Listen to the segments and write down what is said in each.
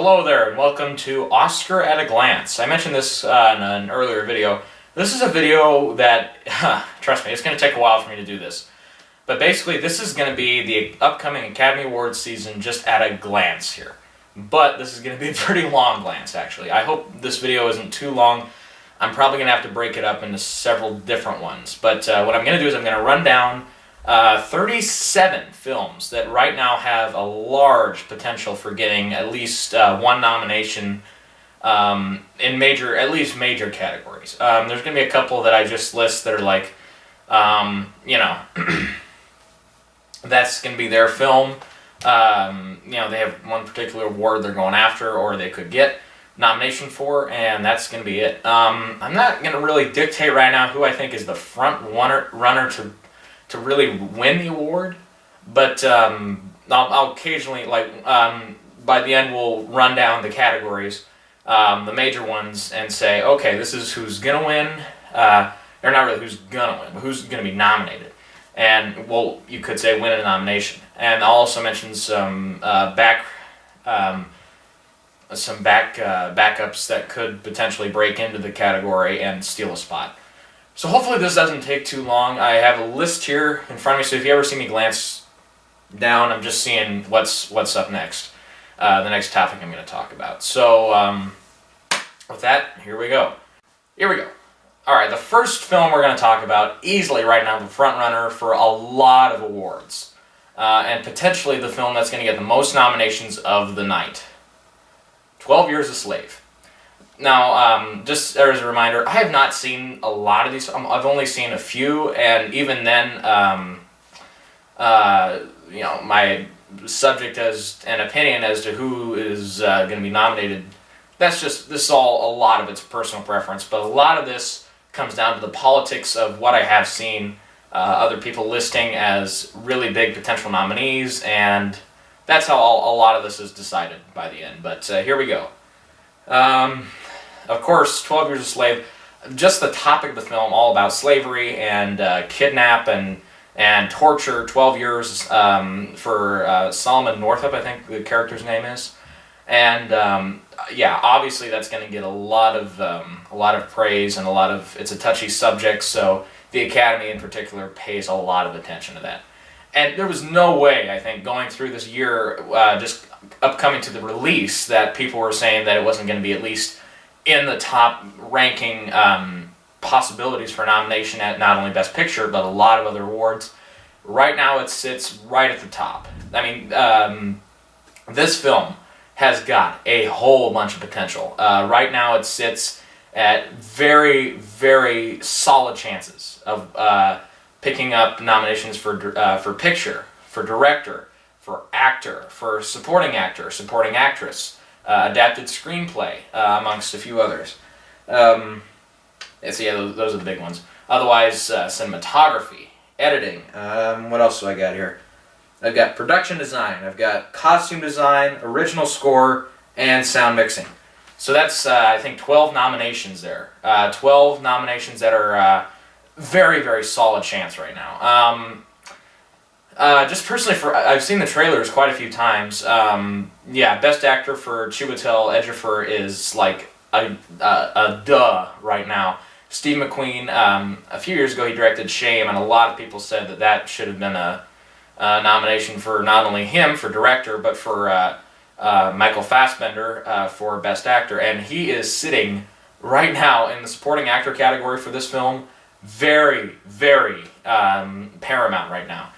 Hello there, and welcome to Oscar at a Glance. I mentioned this in an earlier video. This is a video that, trust me, it's going to take a while for me to do this. But basically, this is going to be the upcoming Academy Awards season just at a glance here. But this is going to be a pretty long glance, actually. I hope this video isn't too long. I'm probably going to have to break it up into several different ones. But what I'm going to do is I'm going to run down 37 films that right now have a large potential for getting at least one nomination in at least major categories. There's going to be a couple that I just list that are like, that's going to be their film. They have one particular award they're going after, or they could get nomination for, and that's going to be it. I'm not going to really dictate right now who I think is the front runner to really win the award, but I'll occasionally, by the end we'll run down the categories, the major ones, and say, okay, this is who's going to win, or not really who's going to win, but who's going to be nominated. And, well, you could say win a nomination. And I'll also mention some backups that could potentially break into the category and steal a spot. So hopefully this doesn't take too long. I have a list here in front of me, so if you ever see me glance down, I'm just seeing what's up next, the next topic I'm going to talk about. So with that, here we go. Alright, the first film we're going to talk about, easily right now the front runner for a lot of awards, and potentially the film that's going to get the most nominations of the night. 12 Years a Slave. Now, just as a reminder, I have not seen a lot of these. I've only seen a few, and even then, my subject as an opinion as to who is going to be nominated, this is all a lot of it's personal preference, but a lot of this comes down to the politics of what I have seen other people listing as really big potential nominees, and that's how a lot of this is decided by the end. But here we go. Of course, 12 Years a Slave, just the topic of the film, all about slavery and kidnap and torture. 12 years for Solomon Northup, I think the character's name is. And obviously that's going to get a lot of praise, and it's a touchy subject, so the Academy in particular pays a lot of attention to that. And there was no way, I think, going through this year, just upcoming to the release, that people were saying that it wasn't going to be at least in the top ranking possibilities for nomination at not only Best Picture, but a lot of other awards. Right now it sits right at the top. I mean, this film has got a whole bunch of potential. Right now it sits at very, very solid chances of picking up nominations for picture, for director, for actor, for supporting actor, supporting actress, adapted screenplay, amongst a few others. Those are the big ones. Otherwise, cinematography, editing. What else do I got here? I've got production design, I've got costume design, original score, and sound mixing. So that's, I think, 12 nominations there. 12 nominations that are very, very solid chance right now. Just personally, I've seen the trailers quite a few times. Best actor for Chiwetel Ejiofor is like a duh right now. Steve McQueen, a few years ago he directed Shame, and a lot of people said that should have been a nomination for not only him for director, but for Michael Fassbender for best actor. And he is sitting right now in the supporting actor category for this film, very, very paramount right now.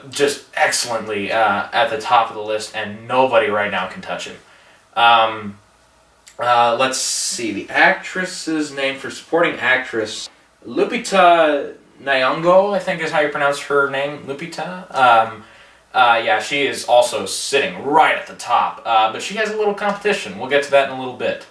Just excellently at the top of the list, and nobody right now can touch him. Let's see, the actress's name for supporting actress, Lupita Nyong'o, I think is how you pronounce her name, Lupita. She is also sitting right at the top, but she has a little competition. We'll get to that in a little bit.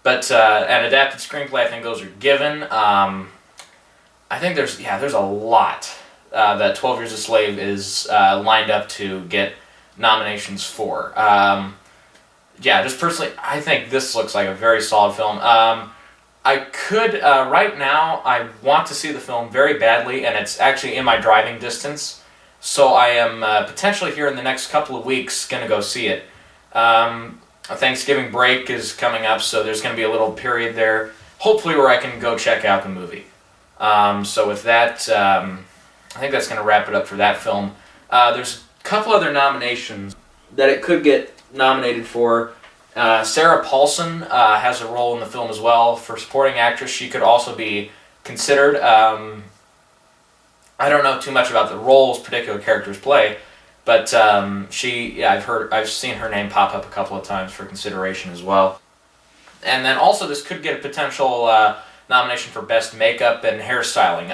But an adapted screenplay, I think those are given. I think there's a lot that 12 Years a Slave is lined up to get nominations for. Just personally, I think this looks like a very solid film. I could, right now, I want to see the film very badly, and it's actually in my driving distance, so I am potentially here in the next couple of weeks going to go see it. Thanksgiving break is coming up, so there's going to be a little period there, hopefully, where I can go check out the movie. So with that, I think that's going to wrap it up for that film. There's a couple other nominations that it could get nominated for. Sarah Paulson has a role in the film as well. For supporting actress, she could also be considered. I don't know too much about the roles particular characters play, but I've seen her name pop up a couple of times for consideration as well. And then also this could get a potential nomination for best makeup and hairstyling.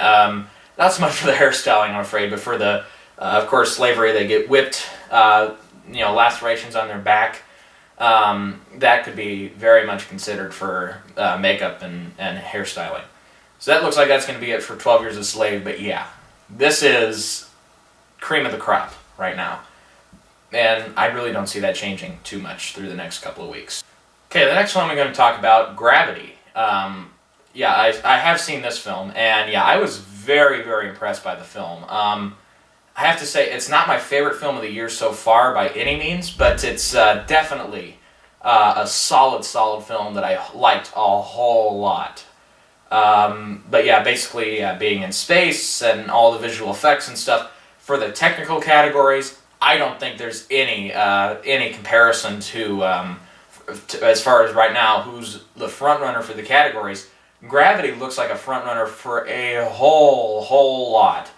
Not so much for the hairstyling, I'm afraid, but for the, of course, slavery. They get whipped, lacerations on their back. That could be very much considered for makeup and hairstyling. So that looks like that's going to be it for 12 Years a Slave, but yeah, this is cream of the crop right now. And I really don't see that changing too much through the next couple of weeks. Okay, the next one I'm going to talk about, Gravity. I have seen this film, and yeah, I was very, very impressed by the film. I have to say, it's not my favorite film of the year so far by any means, but it's definitely a solid film that I liked a whole lot. But yeah, basically being in space and all the visual effects and stuff. For the technical categories, I don't think there's any comparison to as far as right now, who's the front runner for the categories. Gravity looks like a front runner for a whole lot.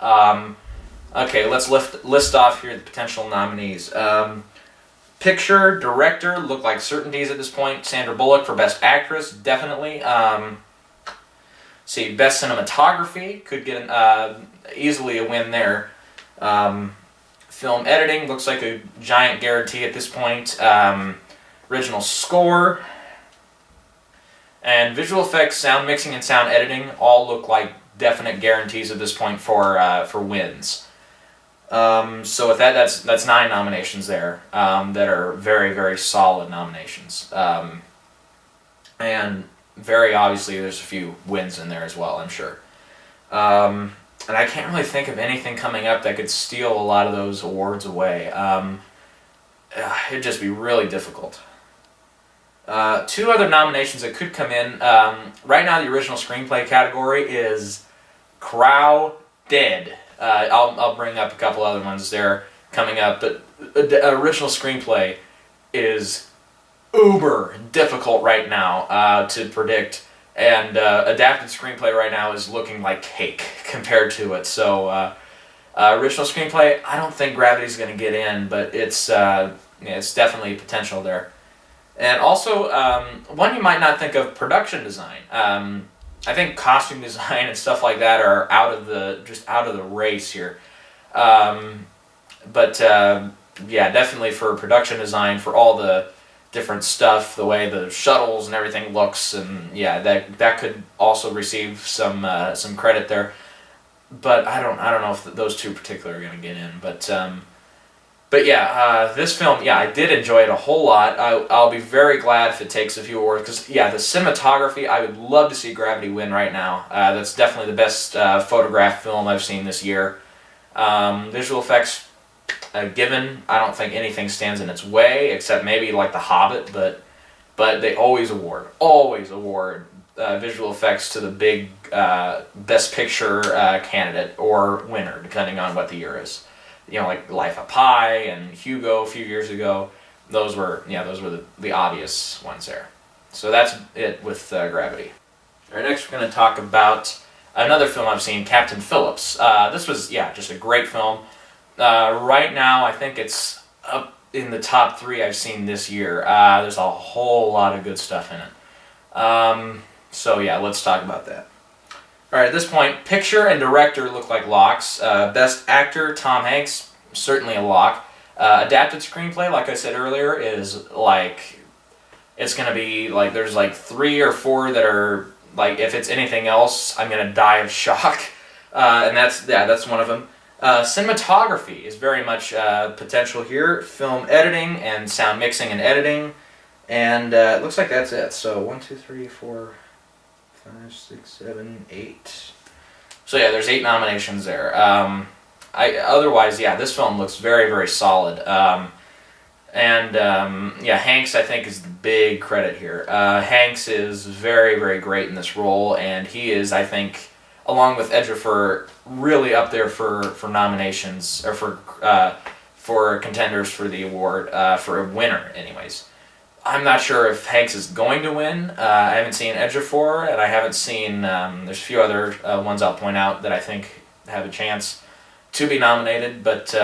Okay, let's list off here the potential nominees. Picture, director look like certainties at this point. Sandra Bullock for Best Actress, definitely. See, Best Cinematography could get easily a win there. Film editing looks like a giant guarantee at this point. Original score and visual effects, sound mixing, and sound editing all look like definite guarantees at this point for wins. So with that, that's 9 nominations there that are very, very solid nominations. And very obviously, there's a few wins in there as well, I'm sure. And I can't really think of anything coming up that could steal a lot of those awards away. It'd just be really difficult. 2 other nominations that could come in. Right now, the original screenplay category is crowded. I'll bring up a couple other ones there coming up, but original screenplay is uber difficult right now to predict, and adapted screenplay right now is looking like cake compared to it. So original screenplay, I don't think Gravity's going to get in, but it's definitely potential there. And also, one you might not think of, production design. I think costume design and stuff like that are out of the race here. But definitely for production design, for all the different stuff, the way the shuttles and everything looks, and yeah, that could also receive some credit there. But I don't know if those 2 particular are going to get in. But yeah, this film, yeah, I did enjoy it a whole lot. I'll be very glad if it takes a few awards, because, yeah, the cinematography, I would love to see Gravity win right now. That's definitely the best photographed film I've seen this year. Visual effects, given, I don't think anything stands in its way, except maybe like The Hobbit, but they always award visual effects to the big Best Picture candidate or winner, depending on what the year is. Like Life of Pi and Hugo a few years ago. Those were the obvious ones there. So that's it with Gravity. All right, next we're going to talk about another film I've seen, Captain Phillips. This was, just a great film. Right now, I think it's up in the top 3 I've seen this year. There's a whole lot of good stuff in it. So yeah, let's talk about that. Alright, at this point, picture and director look like locks. Best actor, Tom Hanks, certainly a lock. Adapted screenplay, like I said earlier, is like, it's going to be like, there's like 3 or 4 that are like, if it's anything else, I'm going to die of shock. And that's one of them. Cinematography is very much potential here. Film editing and sound mixing and editing. And it looks like that's it. So 1, 2, 3, 4... 5, 6, 7, 8. So yeah, there's 8 nominations there. Otherwise, yeah, this film looks very, very solid. And yeah, Hanks, I think, is the big credit here. Hanks is very, very great in this role, and he is, I think, along with Ejiofor, really up there for nominations, or for contenders for the award, for a winner, anyways. I'm not sure if Hanks is going to win. I haven't seen Ejiofor, and I haven't seen, there's a few other ones I'll point out that I think have a chance to be nominated, but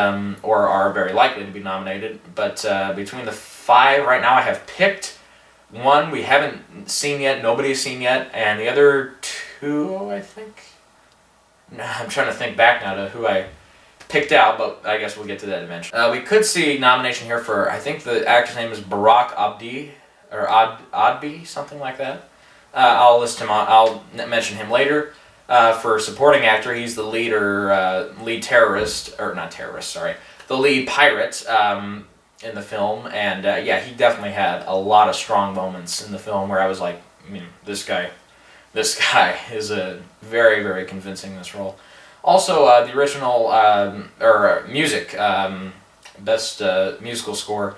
or are very likely to be nominated. But between the 5 right now, I have picked one we haven't seen yet, nobody's seen yet, and the other 2, I think. I'm trying to think back now to who I picked out, but I guess we'll get to that eventually. We could see nomination here for, I think the actor's name is Barack Abdi, or Adbi, something like that. I'll list him on, I'll mention him later. For supporting actor, he's the lead terrorist, or not terrorist, sorry, the lead pirate in the film, and yeah, he definitely had a lot of strong moments in the film where I was like, this guy is very, very convincing in this role. Also, the original, music, best musical score,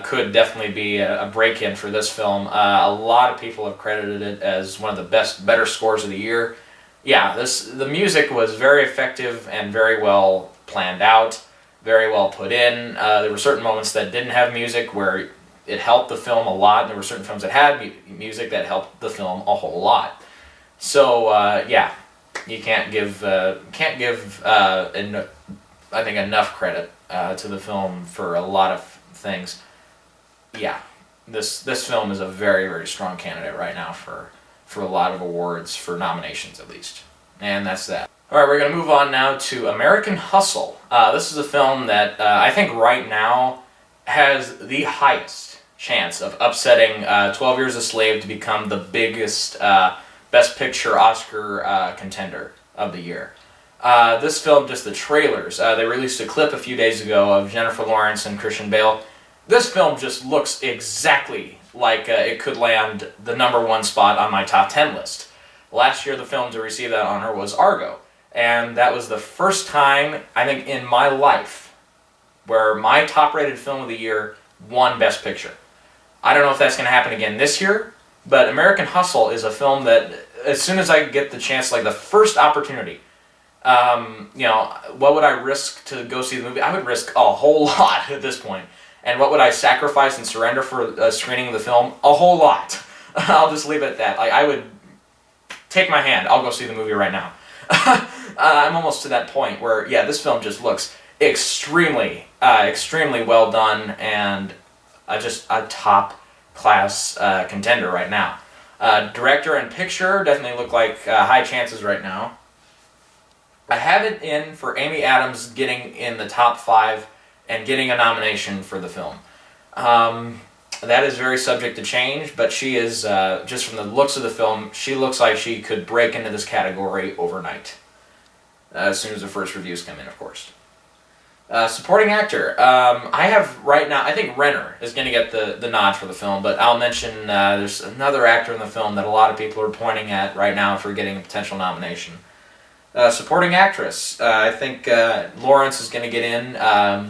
could definitely be a break-in for this film. A lot of people have credited it as one of the better scores of the year. Yeah, the music was very effective and very well planned out, very well put in. There were certain moments that didn't have music where it helped the film a lot, and there were certain films that had music that helped the film a whole lot. So, yeah. You can't give I think enough credit to the film for a lot of things. Yeah, this film is a very, very strong candidate right now for a lot of awards, for nominations at least. And that's that. All right, we're going to move on now to American Hustle. This is a film that I think right now has the highest chance of upsetting 12 Years a Slave to become the biggest Best Picture Oscar contender of the year. This film, just the trailers, they released a clip a few days ago of Jennifer Lawrence and Christian Bale. This film just looks exactly like it could land the #1 spot on my top 10 list. Last year, the film to receive that honor was Argo, and that was the first time, I think, in my life where my top-rated film of the year won Best Picture. I don't know if that's going to happen again this year, but American Hustle is a film that, as soon as I get the chance, like the first opportunity, what would I risk to go see the movie? I would risk a whole lot at this point. And what would I sacrifice and surrender for a screening of the film? A whole lot. I'll just leave it at that. I would take my hand. I'll go see the movie right now. I'm almost to that point where, yeah, this film just looks extremely well done, and just a top-class contender right now. Director and picture definitely look like high chances right now. I have it in for Amy Adams getting in the top 5 and getting a nomination for the film. That is very subject to change, but she is, just from the looks of the film, she looks like she could break into this category overnight. As soon as the first reviews come in, of course. Supporting actor. I have right now, I think Renner is going to get the nod for the film, but I'll mention there's another actor in the film that a lot of people are pointing at right now for getting a potential nomination. Supporting actress. I think Lawrence is going to get in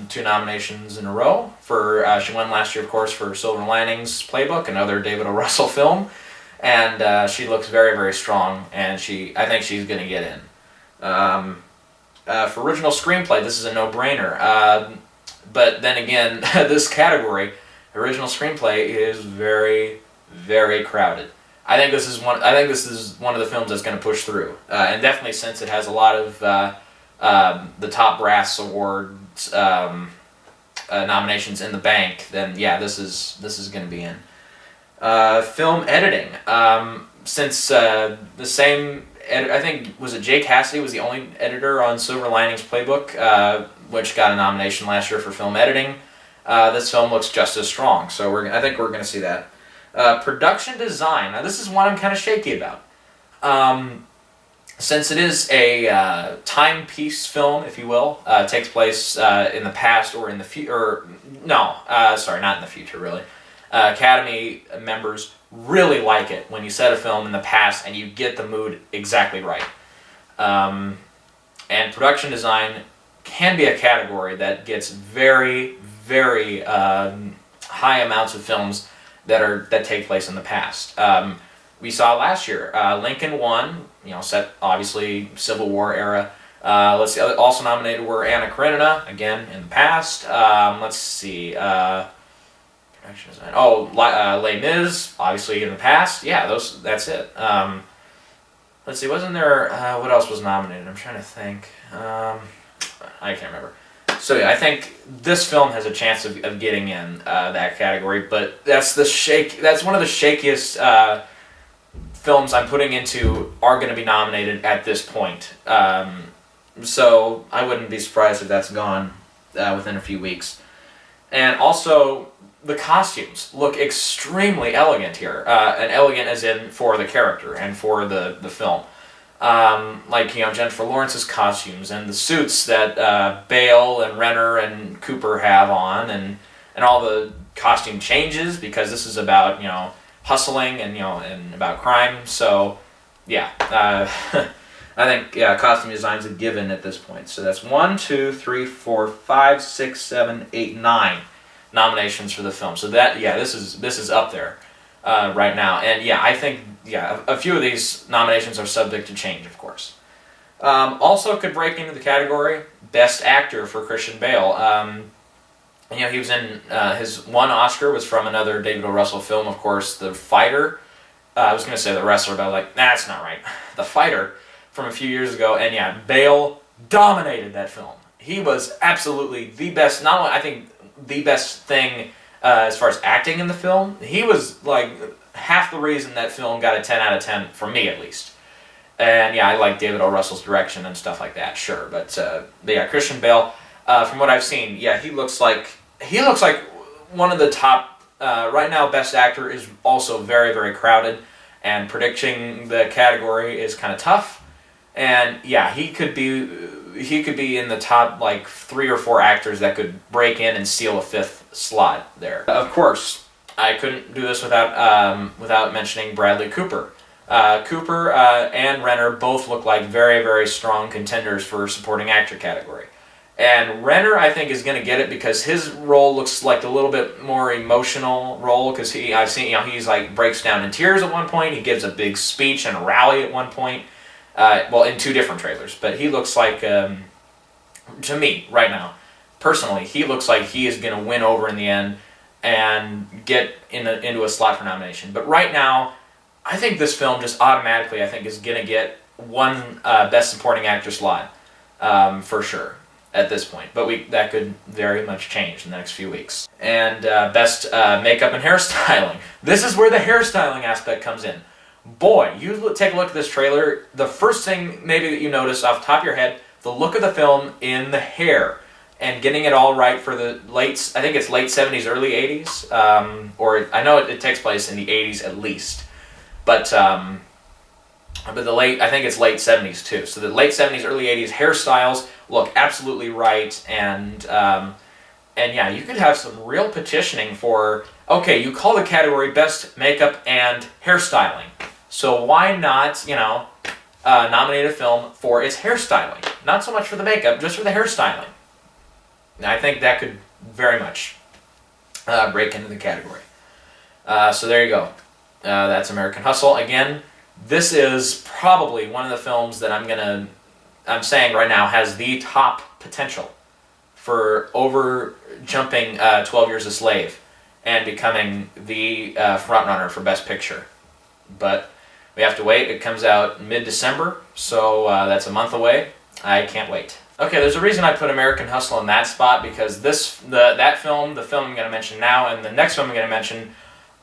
2 nominations in a row. She won last year, of course, for Silver Linings Playbook, another David O. Russell film, and she looks very, very strong, and I think she's going to get in. For original screenplay, this is a no-brainer. But then again, this category, original screenplay, is very, very crowded. I think this is one of the films that's going to push through, and definitely since it has a lot of the top brass awards nominations in the bank, then yeah, this is going to be in. Film editing, since the same. I think, was it Jay Cassidy was the only editor on Silver Linings Playbook, which got a nomination last year for film editing. This film looks just as strong, so I think we're going to see that. Production design. Now, this is one I'm kind of shaky about. Since it is a timepiece film, if you will, takes place in the past or in the future. Sorry, not in the future, really. Academy members really like it when you set a film in the past and you get the mood exactly right. And production design can be a category that gets very, very high amounts of films that take place in the past. We saw last year, Lincoln won, set obviously Civil War era. Let's see, also nominated were Anna Karenina, again in the past. Let's see, Les Mis, obviously in the past. Yeah, that's it. Let's see, wasn't there, what else was nominated? I'm trying to think. I can't remember. So yeah, I think this film has a chance of getting in that category, but that's one of the shakiest films I'm putting into are going to be nominated at this point. So I wouldn't be surprised if that's gone within a few weeks. And also, the costumes look extremely elegant here, and elegant as in for the character and for the film. Like Jennifer Lawrence's costumes and the suits that Bale and Renner and Cooper have on, and all the costume changes, because this is about hustling and about crime. So yeah, I think costume design's a given at this point. So that's 1, 2, 3, 4, 5, 6, 7, 8, 9 nominations for the film. So this is up there right now. And I think a few of these nominations are subject to change, of course. Also could break into the category Best Actor for Christian Bale. He was in his one Oscar was from another David O. Russell film, of course, The Fighter. I was going to say The Wrestler, but I was like, that's not right. The Fighter from a few years ago, and Bale dominated that film. He was absolutely the best. Not only I think the best thing as far as acting in the film. He was like half the reason that film got a 10 out of 10 for me, at least. And I like David O. Russell's direction and stuff like that, sure. But Christian Bale, from what I've seen, he looks like one of the top right now. Best Actor is also very, very crowded, and predicting the category is kind of tough. And he could be in the top like 3 or 4 actors that could break in and steal a 5th slot there. Of course, I couldn't do this without mentioning Bradley Cooper. Cooper and Renner both look like very, very strong contenders for supporting actor category. And Renner, I think, is going to get it because his role looks like a little bit more emotional role, because I've seen, he's like breaks down in tears at one point. He gives a big speech and a rally at one point. In 2 different trailers, but he looks like, to me, right now, personally, he looks like he is going to win over in the end and get into a slot for nomination. But right now, I think this film just automatically, is going to get one Best Supporting Actor slot, for sure, at this point. But that could very much change in the next few weeks. And Best Makeup and Hairstyling. This is where the hairstyling aspect comes in. Boy, you take a look at this trailer, the first thing maybe that you notice off the top of your head, the look of the film in the hair, and getting it all right for the late 70s, early 80s, or I know it takes place in the 80s at least, but it's late 70s too. So the late 70s, early 80s hairstyles look absolutely right, and you could have some real petitioning for, okay, you call the category Best Makeup and Hairstyling. So why not, nominate a film for its hairstyling? Not so much for the makeup, just for the hairstyling. I think that could very much break into the category. So there you go. That's American Hustle. Again, this is probably one of the films that I'm saying right now has the top potential for jumping 12 Years a Slave and becoming the frontrunner for Best Picture. But we have to wait. It comes out mid-December, so that's a month away. I can't wait. Okay, there's a reason I put American Hustle in that spot, because that film, the film I'm going to mention now, and the next film I'm going to mention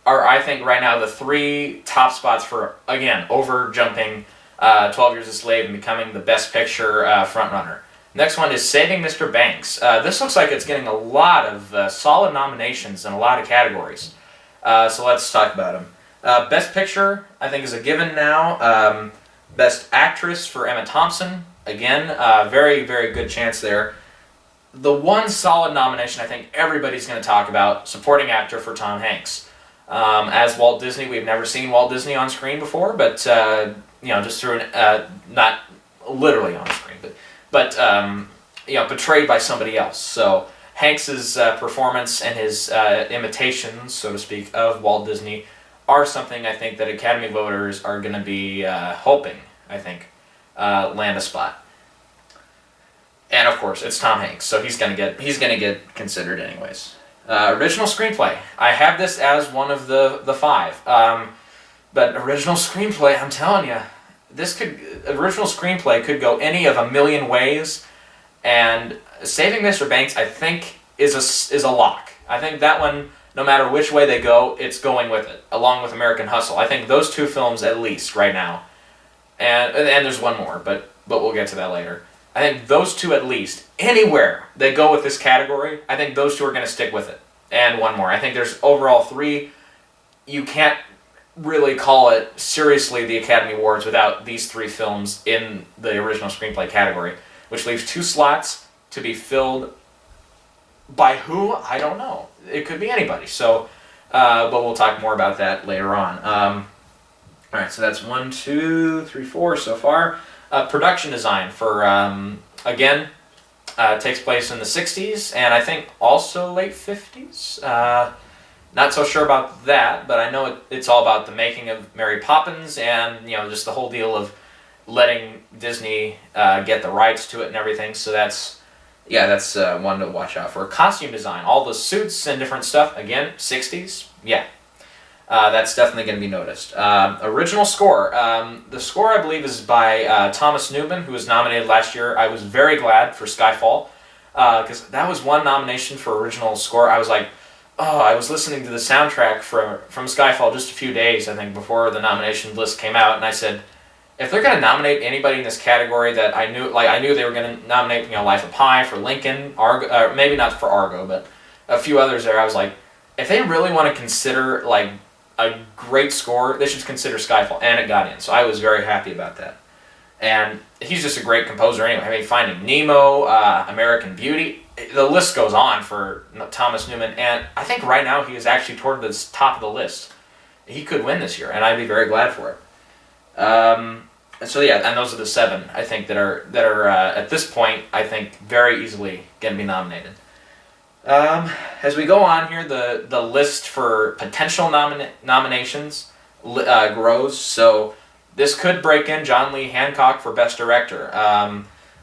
are, I think, right now the 3 top spots for, again, over-jumping 12 Years a Slave and becoming the Best Picture frontrunner. Next one is Saving Mr. Banks. This looks like it's getting a lot of solid nominations in a lot of categories. So let's talk about them. Best Picture, I think, is a given now. Best Actress for Emma Thompson. Again, very, very good chance there. The one solid nomination I think everybody's going to talk about, Supporting Actor for Tom Hanks. As Walt Disney, we've never seen Walt Disney on screen before, but, just through not literally on screen, but portrayed by somebody else. So Hanks's performance and his imitations, so to speak, of Walt Disney are something I think that Academy voters are going to be hoping, I think, land a spot. And of course, it's Tom Hanks, so he's gonna get considered anyways. Original screenplay. I have this as one of the five, but original screenplay. I'm telling you, original screenplay could go any of a million ways, and Saving Mr. Banks, I think, is a lock. I think that one, no matter which way they go, it's going with it, along with American Hustle. I think those two films at least right now, and there's one more, but we'll get to that later. I think those two at least, anywhere they go with this category, I think those two are going to stick with it. And one more. I think there's overall three. You can't really call it seriously the Academy Awards without these three films in the original screenplay category, which leaves 2 slots to be filled by who? I don't know. It could be anybody. So, but we'll talk more about that later on. All right, so that's 1, 2, 3, 4 so far. Production design for, again, takes place in the 60s, and I think also late 50s. Not so sure about that, but I know it's all about the making of Mary Poppins and, just the whole deal of letting Disney get the rights to it and everything, so that's one to watch out for. Costume design, all the suits and different stuff, again, 60s, yeah. That's definitely going to be noticed. Original score. The score, I believe, is by Thomas Newman, who was nominated last year. I was very glad for Skyfall, because that was one nomination for original score. I was like, I was listening to the soundtrack from Skyfall just a few days, I think, before the nomination list came out, and I said, if they're going to nominate anybody in this category that I knew they were going to nominate, Life of Pi for Lincoln, Argo, maybe not for Argo, but a few others there, I was like, if they really want to consider, a great score, they should consider Skyfall, and it got in, so I was very happy about that. And he's just a great composer anyway. I mean, Finding Nemo, American Beauty, the list goes on for Thomas Newman, and I think right now he is actually toward the top of the list. He could win this year, and I'd be very glad for it. So yeah, and those are the 7, I think, that are at this point, I think, very easily going to be nominated. As we go on here, the list for potential nominations grows. So this could break in John Lee Hancock for Best Director.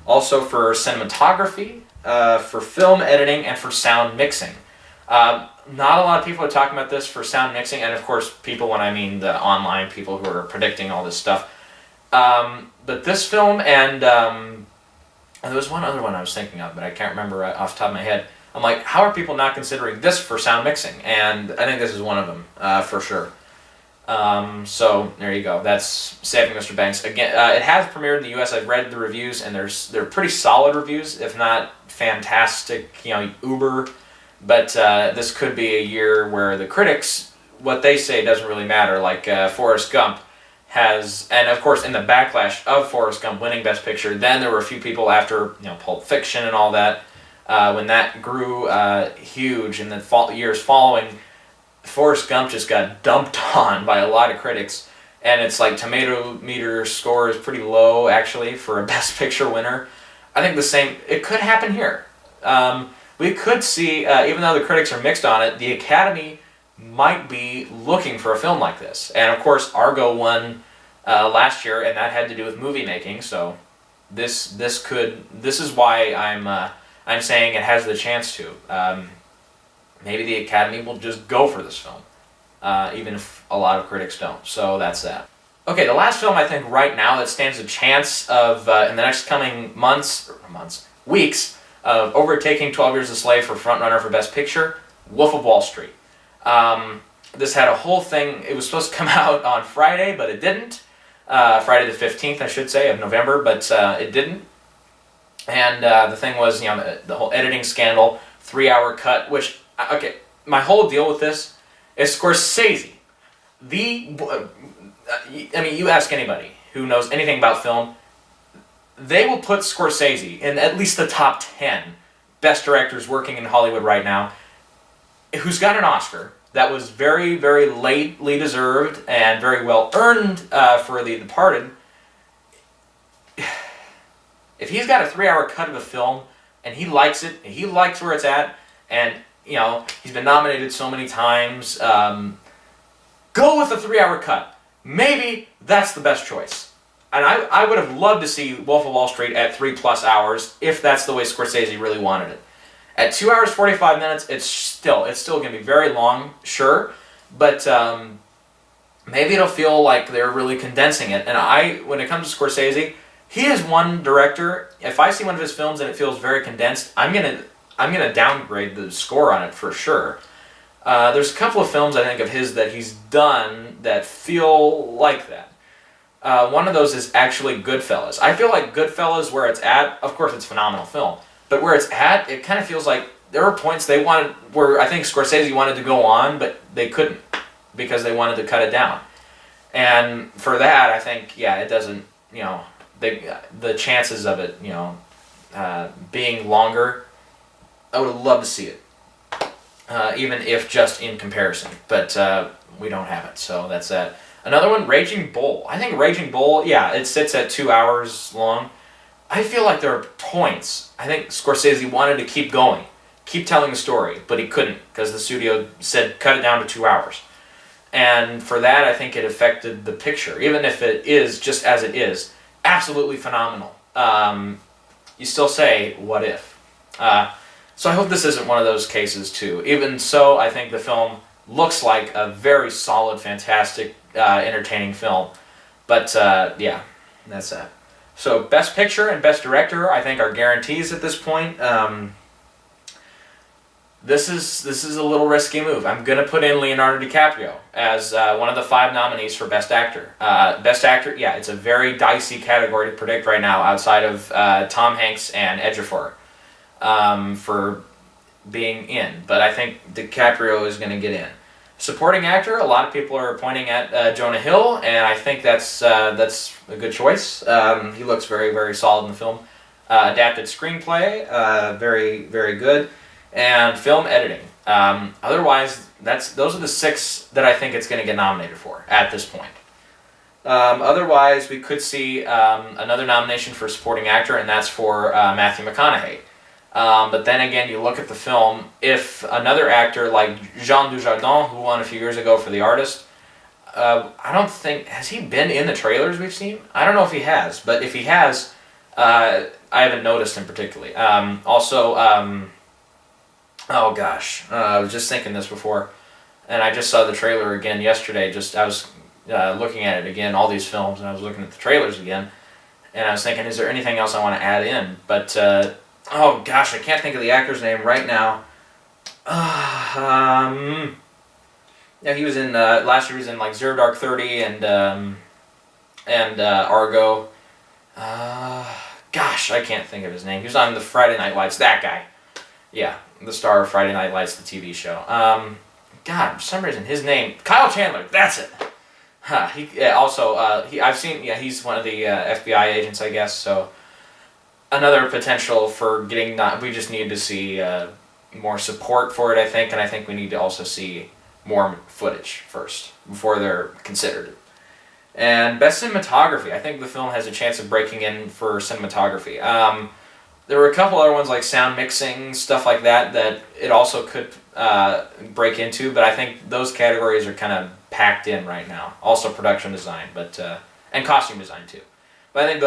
Also for cinematography, for film editing, and for sound mixing. Not a lot of people are talking about this for sound mixing, and of course people, when I mean the online people who are predicting all this stuff. But this film and there was one other one I was thinking of, but I can't remember off the top of my head. I'm like, how are people not considering this for sound mixing? And I think this is one of them, for sure. So there you go. That's Saving Mr. Banks. Again, it has premiered in the U.S. I've read the reviews, and they're pretty solid reviews, if not fantastic, uber. But this could be a year where the critics, what they say doesn't really matter. Like Forrest Gump has, and of course in the backlash of Forrest Gump winning Best Picture, then there were a few people after Pulp Fiction and all that. When that grew huge in the years following, Forrest Gump just got dumped on by a lot of critics, and it's like tomato meter score is pretty low actually for a Best Picture winner. I think the same, it could happen here. We could see, even though the critics are mixed on it, the Academy might be looking for a film like this. And of course Argo won last year, and that had to do with movie making, so this is why I'm saying it has the chance to. Maybe the Academy will just go for this film, even if a lot of critics don't. So that's that. Okay, the last film I think right now that stands a chance of, in the next coming weeks, of overtaking 12 Years a Slave for frontrunner for Best Picture, Wolf of Wall Street. This had a whole thing, it was supposed to come out on Friday, but it didn't. Friday the 15th, I should say, of November, but it didn't. And the thing was, the whole editing scandal, 3-hour cut, which, okay, my whole deal with this is Scorsese. You ask anybody who knows anything about film, they will put Scorsese in at least the top 10 best directors working in Hollywood right now, who's got an Oscar that was very, very lately deserved and very well earned for The Departed. If he's got a 3-hour cut of a film and he likes it, and he likes where it's at, And, you know, he's been nominated so many times. Go with a 3-hour cut. Maybe that's the best choice. And I would have loved to see Wolf of Wall Street at 3+ hours if that's the way Scorsese really wanted it. At 2 hours 45 minutes, it's still going to be very long, sure, but maybe it'll feel like they're really condensing it. And when it comes to Scorsese, he is one director. If I see one of his films and it feels very condensed, I'm gonna downgrade the score on it for sure. There's a couple of films I think of his that he's done that feel like that. One of those is actually Goodfellas. I feel like Goodfellas, where it's at, of course it's a phenomenal film, but where it's at, it kind of feels like there were points they wanted, where I think Scorsese wanted to go on, but they couldn't because they wanted to cut it down. And for that, I think, yeah, it doesn't, you know, the chances of it, you know, being longer, I would have loved to see it. Even if just in comparison, but we don't have it, so that's that. Another one, Raging Bull. I think Raging Bull, yeah, it sits at 2 hours long. I feel like there are points. I think Scorsese wanted to keep going, keep telling the story, but he couldn't because the studio said cut it down to 2 hours. And for that, I think it affected the picture, even if it is just as it is, absolutely phenomenal. You still say, what if? So I hope this isn't one of those cases too. Even so, I think the film looks like a very solid, fantastic, entertaining film. But yeah, that's that. So Best Picture and Best Director, I think, are guarantees at this point. This is a little risky move. I'm gonna put in Leonardo DiCaprio as one of the 5 nominees for Best Actor. Best Actor, yeah, it's a very dicey category to predict right now, outside of Tom Hanks and Ejiofor for being in. But I think DiCaprio is gonna get in. Supporting actor, a lot of people are pointing at Jonah Hill, and I think that's a good choice. He looks very, very solid in the film. Adapted screenplay, very, very good. And film editing. Otherwise, those are the 6 that I think it's going to get nominated for at this point. Otherwise, we could see another nomination for supporting actor, and that's for Matthew McConaughey. But then again, you look at the film, if another actor like Jean Dujardin, who won a few years ago for The Artist, I don't think, has he been in the trailers we've seen? I don't know if he has, but if he has, I haven't noticed him particularly. Oh gosh, I was just thinking this before, and I just saw the trailer again yesterday. I was looking at it again, all these films, and I was looking at the trailers again, and I was thinking, is there anything else I want to add in? But, oh gosh, I can't think of the actor's name right now. Yeah, he was in, last year he was in like Zero Dark 30 and Argo. Gosh, I can't think of his name. He was on the Friday Night Lights, that guy. Yeah, the star of Friday Night Lights, the TV show. God, for some reason, his name, Kyle Chandler, that's it. I've seen, yeah, he's one of the FBI agents, I guess, so another potential for getting, we just need to see more support for it, I think, and I think we need to also see more footage first, before they're considered. And Best Cinematography, I think the film has a chance of breaking in for cinematography. There were a couple other ones like sound mixing, stuff like that it also could break into, but I think those categories are kind of packed in right now. Also production design, and costume design too. But I think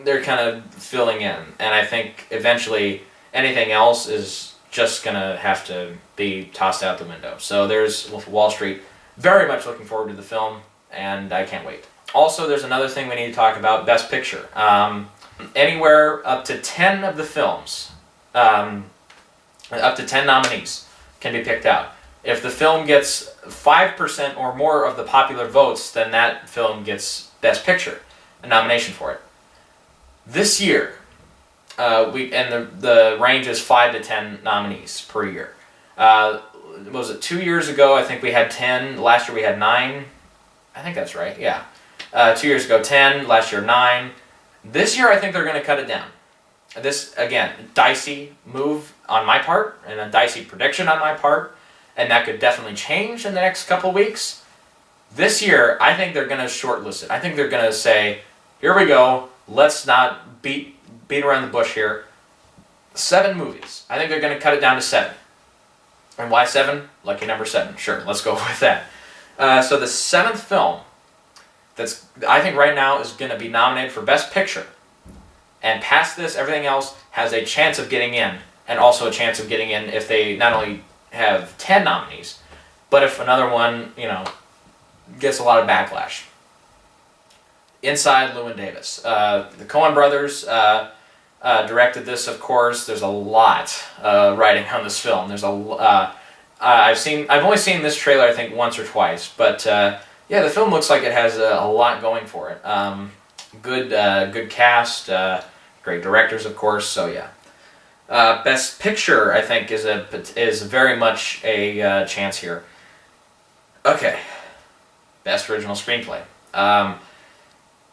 they're kind of filling in, and I think eventually anything else is just going to have to be tossed out the window. So there's Wolf of Wall Street. Very much looking forward to the film, and I can't wait. Also, there's another thing we need to talk about, Best Picture. Anywhere up to 10 of the films, up to 10 nominees can be picked out. If the film gets 5% or more of the popular votes, then that film gets Best Picture, a nomination for it. This year, the range is 5 to 10 nominees per year. Was it 2 years ago? I think we had 10. Last year we had 9. I think that's right, yeah. 2 years ago 10, last year 9. This year I think they're going to cut it down. This, again, dicey move on my part, and a dicey prediction on my part, and that could definitely change in the next couple weeks. This year, I think they're going to shortlist it. I think they're going to say, here we go, let's not beat around the bush here. 7 movies. I think they're going to cut it down to 7. And why 7? Lucky number 7. Sure, let's go with that. So the 7th film that's, I think right now, is going to be nominated for Best Picture. And past this, everything else has a chance of getting in. And also a chance of getting in if they not only have 10 nominees, but if another one, gets a lot of backlash. Inside Llewyn Davis. The Coen brothers directed this, of course. There's a lot writing on this film. There's I've only seen this trailer, I think, once or twice, but yeah, the film looks like it has a lot going for it. Good cast, great directors, of course. So yeah, Best Picture, I think, is very much a chance here. Okay, Best Original Screenplay.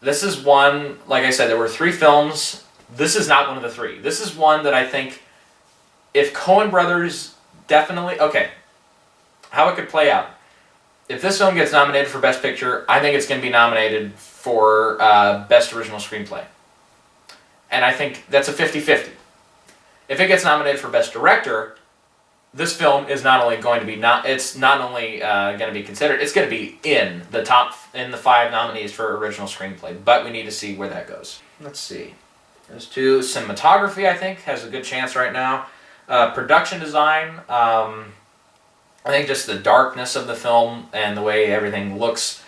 This is one, like I said, there were 3 films. This is not one of the 3. This is one that I think, if Coen brothers definitely... Okay, how it could play out. If this film gets nominated for Best Picture, I think it's going to be nominated for Best Original Screenplay. And I think that's a 50-50. If it gets nominated for Best Director, this film is not only going to be going to be considered, it's going to be in the 5 nominees for Original Screenplay. But we need to see where that goes. Let's see. There's 2. Cinematography, I think, has a good chance right now. Production design, I think just the darkness of the film and the way everything looks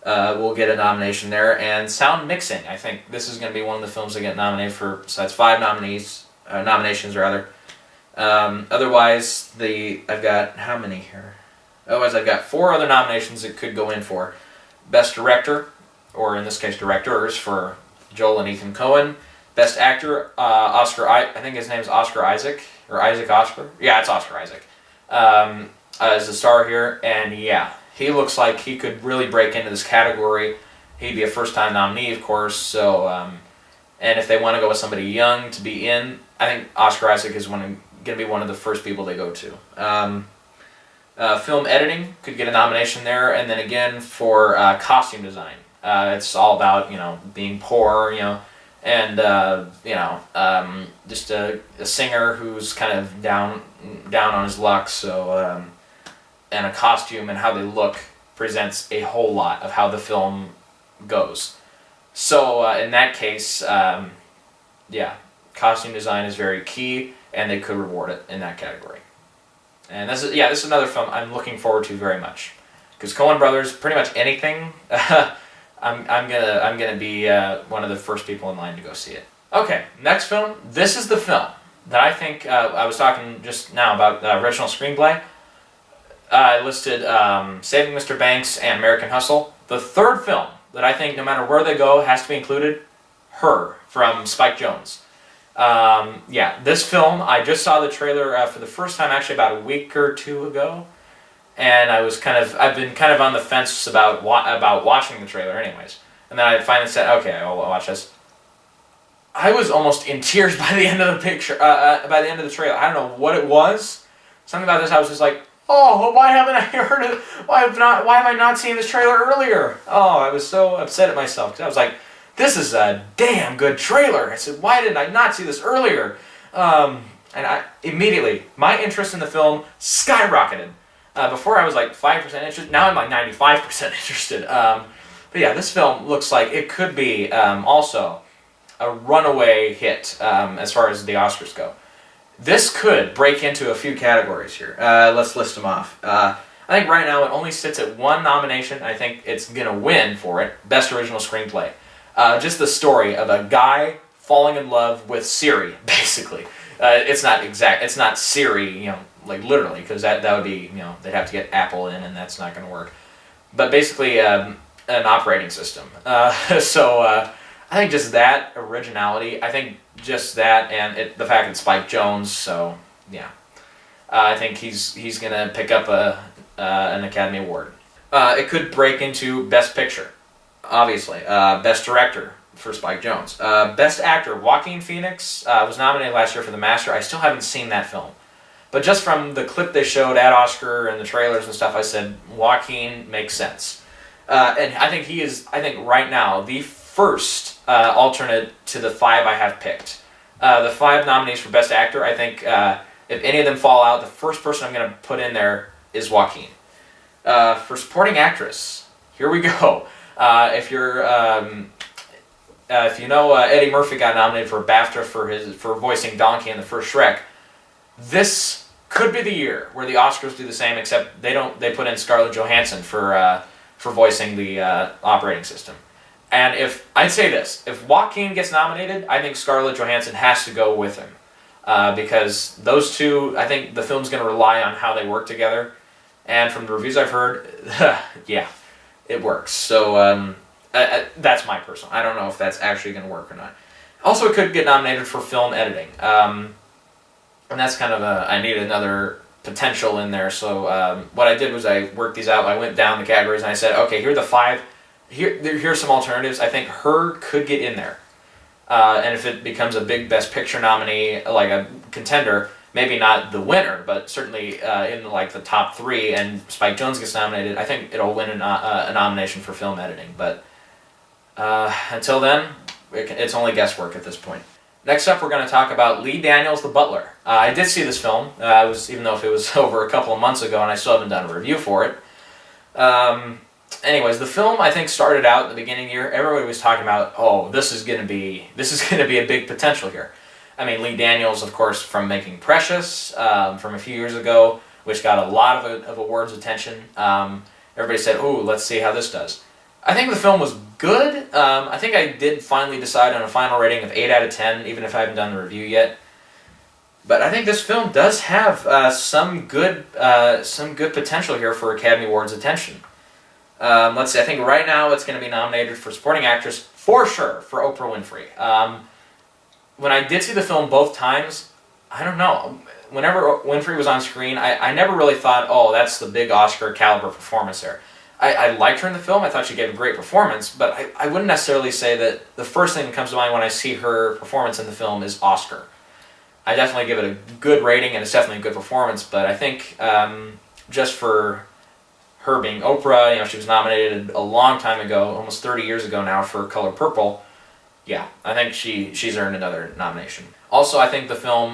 will get a nomination there. And sound mixing, I think this is going to be one of the films that get nominated for, so that's 5 nominations rather. Otherwise, I've got, how many here? Otherwise, I've got 4 other nominations that could go in for Best Director, or in this case, directors, for Joel and Ethan Coen. Best Actor, I think his name is Oscar Isaac, or Isaac Oscar. Yeah, it's Oscar Isaac. As the star here, and yeah, he looks like he could really break into this category. He'd be a first-time nominee, of course, so, and if they want to go with somebody young to be in, I think Oscar Isaac is going to be one of the first people they go to. Film editing could get a nomination there, and then again for costume design. It's all about, being poor, and just a singer who's kind of down on his luck, so and a costume and how they look presents a whole lot of how the film goes. So in that case, yeah, costume design is very key, and they could reward it in that category. And this is another film I'm looking forward to very much, because Coen Brothers, pretty much anything. I'm gonna be one of the first people in line to go see it. Okay, next film. This is the film that I think I was talking just now about original screenplay. I listed Saving Mr. Banks and American Hustle. The third film that I think, no matter where they go, has to be included. Her, from Spike Jonze. Yeah, this film, I just saw the trailer for the first time actually about a week or 2 ago. And I've been kind of on the fence about watching the trailer anyways. And then I finally said, okay, I'll watch this. I was almost in tears by the end of the picture, by the end of the trailer. I don't know what it was. Something about this, I was just like, oh, why haven't I heard it? Why have I not seen this trailer earlier? Oh, I was so upset at myself, because I was like, this is a damn good trailer. I said, why didn't I not see this earlier? And immediately, my interest in the film skyrocketed. Before I was like 5% interested, now I'm like 95% interested. But yeah, this film looks like it could be also a runaway hit as far as the Oscars go. This could break into a few categories here. Let's list them off. I think right now it only sits at 1 nomination. I think it's going to win for it. Best Original Screenplay. Just the story of a guy falling in love with Siri, basically. It's not Siri, like literally, because that would be, they'd have to get Apple in, and that's not going to work. But basically, an operating system. So I think just that originality, I think just that, and the fact that Spike Jonze, so yeah. I think he's going to pick up an Academy Award. It could break into Best Picture, obviously. Best Director for Spike Jonze. Best Actor, Joaquin Phoenix was nominated last year for The Master. I still haven't seen that film. But just from the clip they showed at Oscar and the trailers and stuff, I said, Joaquin makes sense. And I think he is, right now, the first alternate to the 5 I have picked. The 5 nominees for Best Actor, I think If any of them fall out, the first person I'm going to put in there is Joaquin. For supporting actress, here we go. If you know Eddie Murphy got nominated for a BAFTA for voicing Donkey in the first Shrek, this could be the year where the Oscars do the same, except they put in Scarlett Johansson for voicing the operating system. And I'd say this, if Joaquin gets nominated, I think Scarlett Johansson has to go with him. Because those two, I think the film's going to rely on how they work together. And from the reviews I've heard, yeah, it works. So that's my personal. I don't know if that's actually going to work or not. Also, it could get nominated for film editing. And that's kind of I need another potential in there. So what I did was I worked these out. I went down the categories and I said, okay, here are the 5. Here's some alternatives. I think Her could get in there. And if it becomes a big Best Picture nominee, like a contender, maybe not the winner, but certainly in like the top 3, and Spike Jonze gets nominated, I think it'll win a nomination for film editing. But until then, it's only guesswork at this point. Next up, we're going to talk about Lee Daniels, The Butler. I did see this film, even though if it was over a couple of months ago, and I still haven't done a review for it. Anyways, the film I think started out at the beginning of the year. Everybody was talking about, oh, this is going to be a big potential here. I mean, Lee Daniels, of course, from making Precious from a few years ago, which got a lot of awards attention. Everybody said, "Ooh, let's see how this does." I think the film was good. I think I did finally decide on a final rating of 8 out of 10, even if I haven't done the review yet. But I think this film does have some good potential here for Academy Awards attention. Let's see, I think right now it's going to be nominated for Supporting Actress, for sure, for Oprah Winfrey. When I did see the film both times, I don't know, whenever Winfrey was on screen, I never really thought, oh, that's the big Oscar caliber performance there. I liked her in the film, I thought she gave a great performance, but I wouldn't necessarily say that the first thing that comes to mind when I see her performance in the film is Oscar. I definitely give it a good rating, and it's definitely a good performance, but I think just for her being Oprah, she was nominated a long time ago, almost 30 years ago now, for Color Purple. Yeah, I think she's earned another nomination. Also, I think the film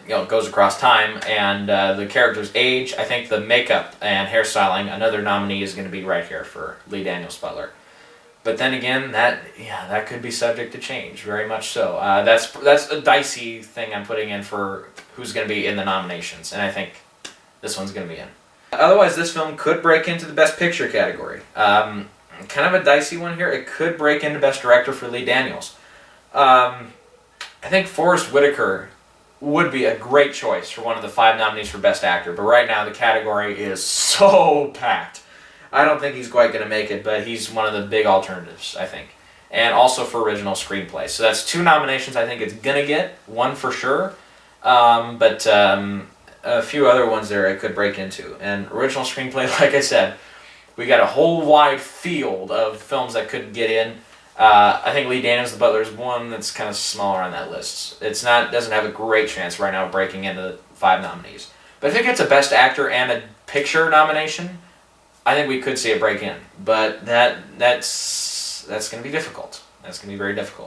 goes across time, and the character's age, I think the makeup and hairstyling, another nominee is going to be right here for Lee Daniels Butler. But then again, that could be subject to change, very much so. That's a dicey thing I'm putting in for who's going to be in the nominations, and I think this one's going to be in. Otherwise, this film could break into the Best Picture category. Kind of a dicey one here. It could break into Best Director for Lee Daniels. I think Forrest Whitaker would be a great choice for one of the 5 nominees for Best Actor, but right now the category is so packed. I don't think he's quite going to make it, but he's one of the big alternatives, I think. And also for Original Screenplay. So that's 2 nominations I think it's going to get, 1 for sure, but a few other ones there it could break into. And Original Screenplay, like I said, we got a whole wide field of films that could get in. I think Lee Daniels, The Butler, is one that's kind of smaller on that list. Doesn't have a great chance right now of breaking into the 5 nominees. But if it gets a Best Actor and a Picture nomination, I think we could see it break in. But that's going to be difficult. That's going to be very difficult.